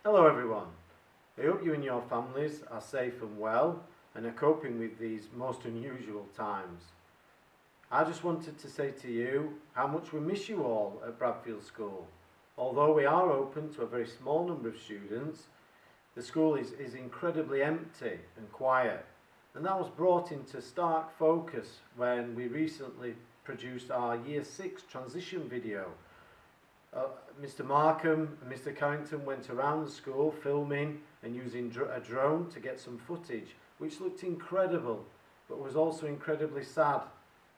Hello everyone. I hope you and your families are safe and well and are coping with these most unusual times. I just wanted to say to you how much we miss you all at Bradfield School. Although we are open to a very small number of students, the school is incredibly empty and quiet, and that was brought into stark focus when we recently produced our Year 6 transition video. Mr. Markham and Mr. Carrington went around the school filming and using a drone to get some footage, which looked incredible, but was also incredibly sad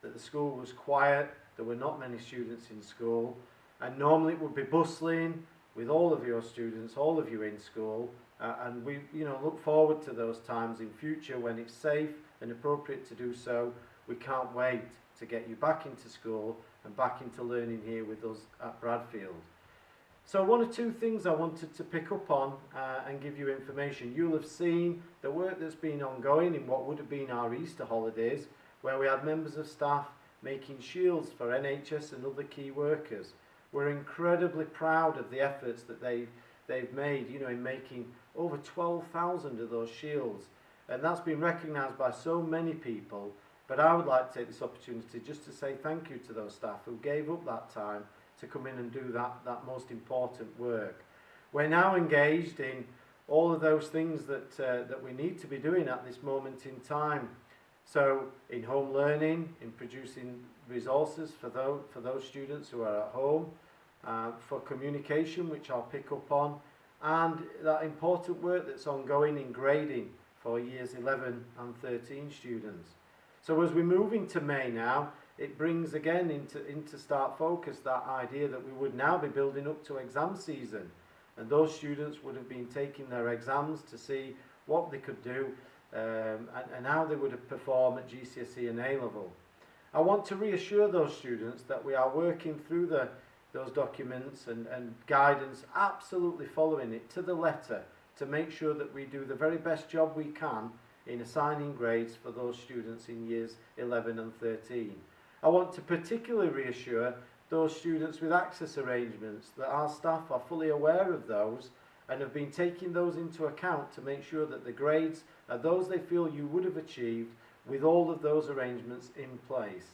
that the school was quiet. There were not many students in school, and normally it would be bustling with all of your students, all of you in school, and we look forward to those times in future when it's safe and appropriate to do so. We can't wait to get you back into school and back into learning here with us at Bradfield. So one or two things I wanted to pick up on and give you information. You'll have seen the work that's been ongoing in what would have been our Easter holidays, where we had members of staff making shields for NHS and other key workers. We're incredibly proud of the efforts that they've made, in making over 12,000 of those shields, and that's been recognised by so many people. But I would like to take this opportunity just to say thank you to those staff who gave up that time to come in and do that most important work. We're now engaged in all of those things that we need to be doing at this moment in time. So in home learning, in producing resources for those students who are at home, for communication, which I'll pick up on, and that important work that's ongoing in grading for years 11 and 13 students. So as we move into May now, it brings again into start focus that idea that we would now be building up to exam season, and those students would have been taking their exams to see what they could do and how they would have performed at GCSE and A-level. I want to reassure those students that we are working through those documents and guidance, absolutely following it to the letter, to make sure that we do the very best job we can in assigning grades for those students in years 11 and 13. I want to particularly reassure those students with access arrangements that our staff are fully aware of those and have been taking those into account to make sure that the grades are those they feel you would have achieved with all of those arrangements in place.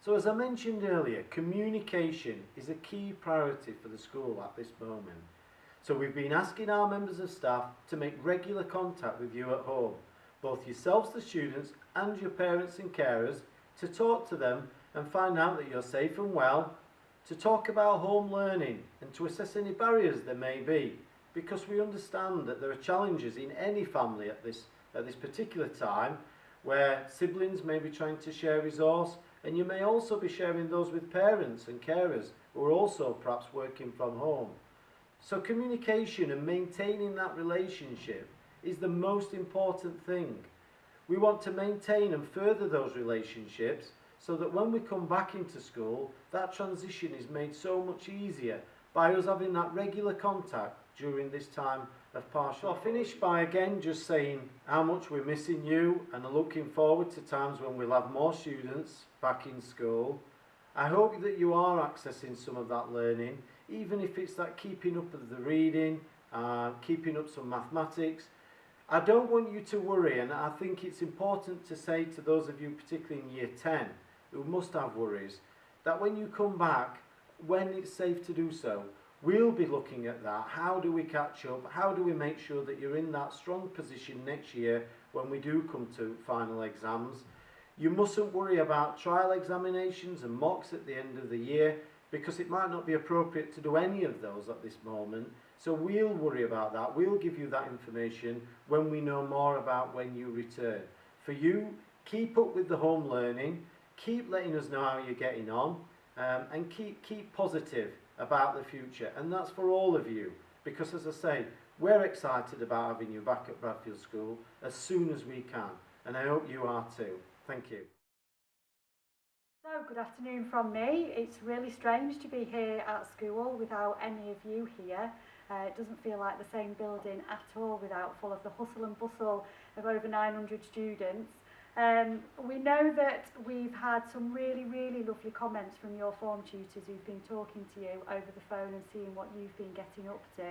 So as I mentioned earlier, communication is a key priority for the school at this moment. So we've been asking our members of staff to make regular contact with you at home, both yourselves, the students, and your parents and carers, to talk to them and find out that you're safe and well, to talk about home learning and to assess any barriers there may be, because we understand that there are challenges in any family at this particular time, where siblings may be trying to share resource, and you may also be sharing those with parents and carers who are also perhaps working from home. So communication and maintaining that relationship is the most important thing. We want to maintain and further those relationships so that when we come back into school, that transition is made so much easier by us having that regular contact during this time of partial. I'll finish by again just saying how much we're missing you and are looking forward to times when we'll have more students back in school. I hope that you are accessing some of that learning, even if it's that keeping up of the reading, keeping up some mathematics. I don't want you to worry, and I think it's important to say to those of you, particularly in year 10, who must have worries, that when you come back, when it's safe to do so, we'll be looking at that. How do we catch up? How do we make sure that you're in that strong position next year when we do come to final exams? You mustn't worry about trial examinations and mocks at the end of the year, because it might not be appropriate to do any of those at this moment. So we'll worry about that. We'll give you that information when we know more about when you return. For you, keep up with the home learning, keep letting us know how you're getting on, and keep positive about the future. And that's for all of you, because as I say, we're excited about having you back at Bradfield School as soon as we can, and I hope you are too. Thank you. So, good afternoon from me. It's really strange to be here at school without any of you here. It doesn't feel like the same building at all full of the hustle and bustle of over 900 students. We know that we've had some really, really lovely comments from your form tutors who've been talking to you over the phone and seeing what you've been getting up to.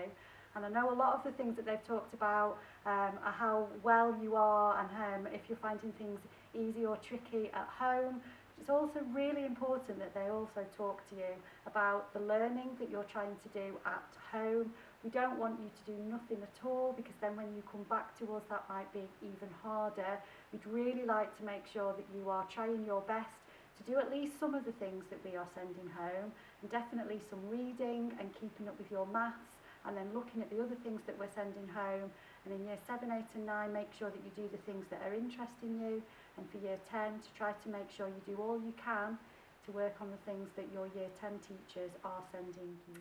And I know a lot of the things that they've talked about are how well you are and if you're finding things easy or tricky at home. It's also really important that they also talk to you about the learning that you're trying to do at home. We don't want you to do nothing at all, because then when you come back to us that might be even harder. We'd really like to make sure that you are trying your best to do at least some of the things that we are sending home, and definitely some reading and keeping up with your maths, and then looking at the other things that we're sending home. And in year 7, 8 and 9, make sure that you do the things that are interesting you, and for year 10 to try to make sure you do all you can to work on the things that your year 10 teachers are sending you.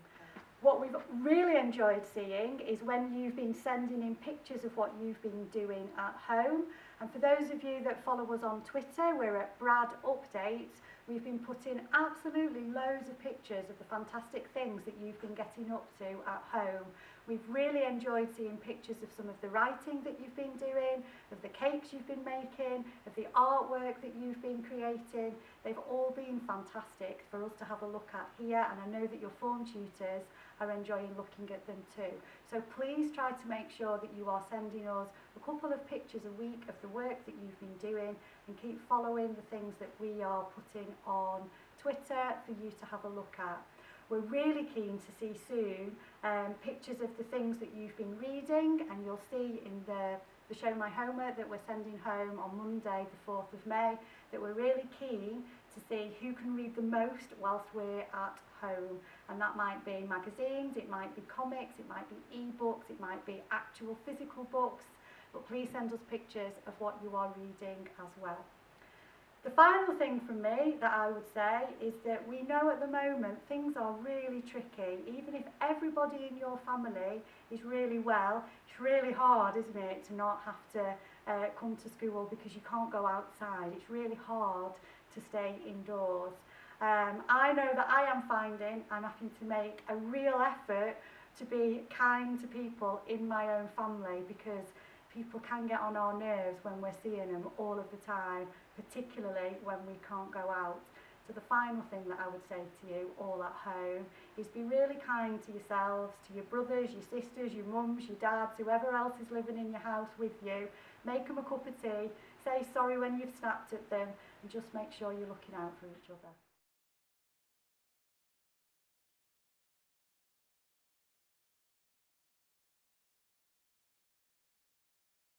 What we've really enjoyed seeing is when you've been sending in pictures of what you've been doing at home. And for those of you that follow us on Twitter, we're at Brad Updates. We've been putting absolutely loads of pictures of the fantastic things that you've been getting up to at home. We've really enjoyed seeing pictures of some of the writing that you've been doing, of the cakes you've been making, of the artwork that you've been creating. They've all been fantastic for us to have a look at here, and I know that your form tutors are enjoying looking at them too. So please try to make sure that you are sending us a couple of pictures a week of the work that you've been doing, and keep following the things that we are putting on Twitter for you to have a look at. We're really keen to see soon pictures of the things that you've been reading, and you'll see in the Show My Homework that we're sending home on Monday the 4th of May that we're really keen to see who can read the most whilst we're at home. And that might be magazines, it might be comics, it might be e-books, it might be actual physical books, but please send us pictures of what you are reading as well. The final thing from me that I would say is that we know at the moment things are really tricky. Even if everybody in your family is really well, it's really hard, isn't it, to not have to come to school because you can't go outside. It's really hard to stay indoors. I know that I am finding I'm having to make a real effort to be kind to people in my own family, because people can get on our nerves when we're seeing them all of the time, particularly when we can't go out. So the final thing that I would say to you all at home is be really kind to yourselves, to your brothers, your sisters, your mums, your dads, whoever else is living in your house with you. Make them a cup of tea, say sorry when you've snapped at them, and just make sure you're looking out for each other.